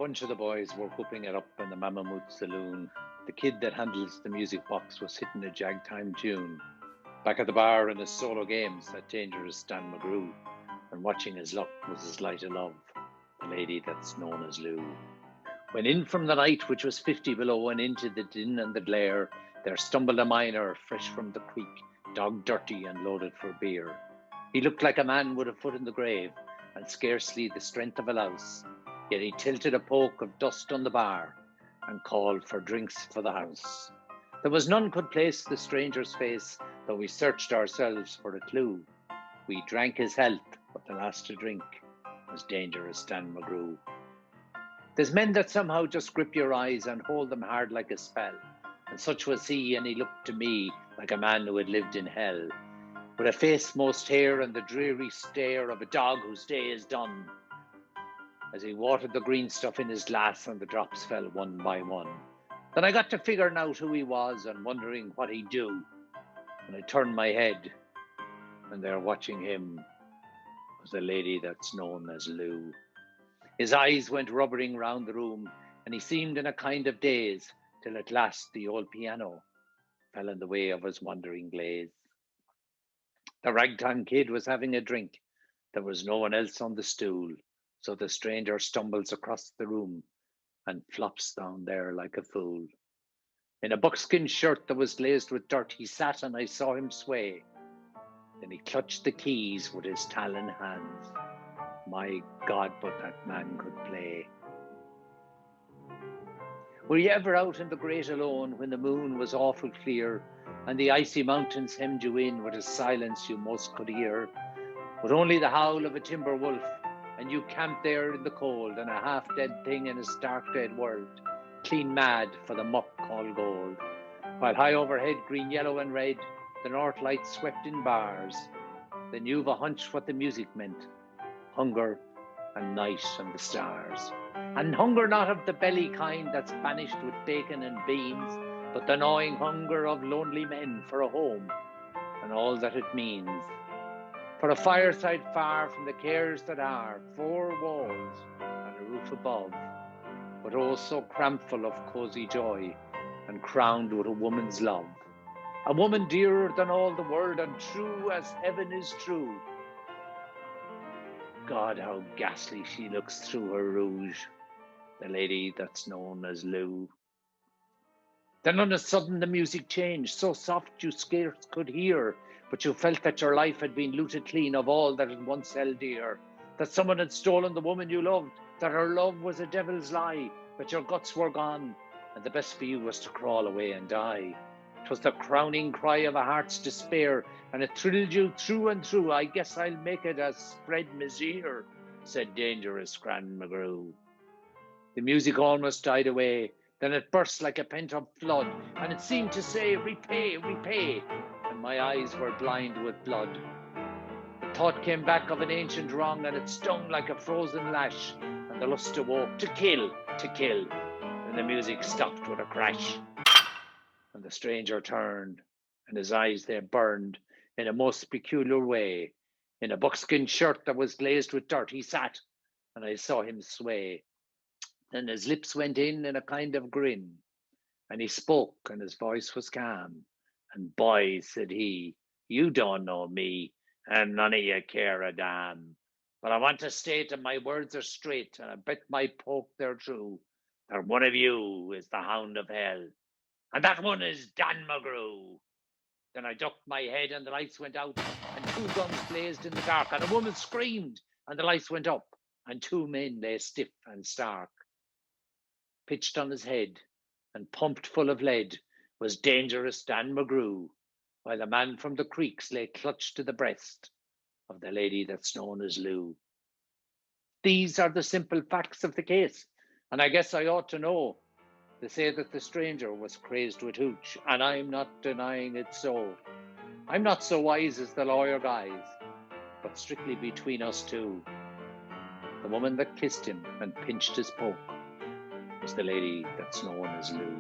bunch of the boys were whooping it up in the Mammoth Saloon. The kid that handles the music box was hitting a jagtime tune. Back at the bar in his solo games, that dangerous Dan McGrew, and watching his luck was his light of love, the lady that's known as Lou. When in from the night, which was 50 below, and into the din and the glare, there stumbled a miner, fresh from the creek, dog dirty and loaded for beer. He looked like a man with a foot in the grave, and scarcely the strength of a louse. Yet he tilted a poke of dust on the bar, and called for drinks for the house. There was none could place the stranger's face, though we searched ourselves for a clue. We drank his health, but the last to drink was dangerous Dan McGrew. There's men that somehow just grip your eyes and hold them hard like a spell, and such was he, and he looked to me like a man who had lived in hell, with a face most hair and the dreary stare of a dog whose day is done, as he watered the green stuff in his glass and the drops fell one by one. Then I got to figuring out who he was and wondering what he'd do, and I turned my head, and there watching him was the lady that's known as Lou. His eyes went rubbering round the room, and he seemed in a kind of daze, till at last the old piano fell in the way of his wandering glaze. The ragtime kid was having a drink. There was no one else on the stool, so the stranger stumbles across the room and flops down there like a fool. In a buckskin shirt that was glazed with dirt, he sat, and I saw him sway. Then he clutched the keys with his talon hands. My God, but that man could play. Were you ever out in the great alone when the moon was awful clear and the icy mountains hemmed you in with a silence you most could hear, with only the howl of a timber wolf, and you camped there in the cold and a half-dead thing in a stark dead world, clean mad for the muck called gold, while high overhead, green, yellow and red, the north lights swept in bars? Then you've a hunch what the music meant: hunger and night and the stars. And hunger not of the belly kind that's banished with bacon and beans, but the gnawing hunger of lonely men for a home and all that it means. For a fireside far from the cares that are, four walls and a roof above, but oh so crampful of cosy joy and crowned with a woman's love. A woman dearer than all the world and true as heaven is true. God, how ghastly she looks through her rouge, the lady that's known as Lou. Then on a sudden the music changed, so soft you scarce could hear, but you felt that your life had been looted clean of all that it once held dear, that someone had stolen the woman you loved, that her love was a devil's lie, that your guts were gone, and the best for you was to crawl away and die. 'Twas the crowning cry of a heart's despair, and it thrilled you through and through. I guess I'll make it a spread misere, said dangerous Dan McGrew. The music almost died away, then it burst like a pent-up flood, and it seemed to say, repay, repay, and my eyes were blind with blood. The thought came back of an ancient wrong, and it stung like a frozen lash, and the lust awoke to kill, and the music stopped with a crash. And the stranger turned, and his eyes they burned in a most peculiar way. In a buckskin shirt that was glazed with dirt, he sat, and I saw him sway. Then his lips went in a kind of grin, and he spoke, and his voice was calm. And boys, said he, you don't know me, and none of you care a damn. But I want to state, and my words are straight, and I bet my poke they're true, that one of you is the hound of hell, and that one is Dan McGrew. Then I ducked my head, and the lights went out, and two guns blazed in the dark, and a woman screamed, and the lights went up, and two men lay stiff and stark. Pitched on his head and pumped full of lead was dangerous Dan McGrew, while the man from the creeks lay clutched to the breast of the lady that's known as Lou. These are the simple facts of the case, and I guess I ought to know. They say that the stranger was crazed with hooch, and I'm not denying it so. I'm not so wise as the lawyer guys, but strictly between us two, the woman that kissed him and pinched his poke was the lady that's known as Lou.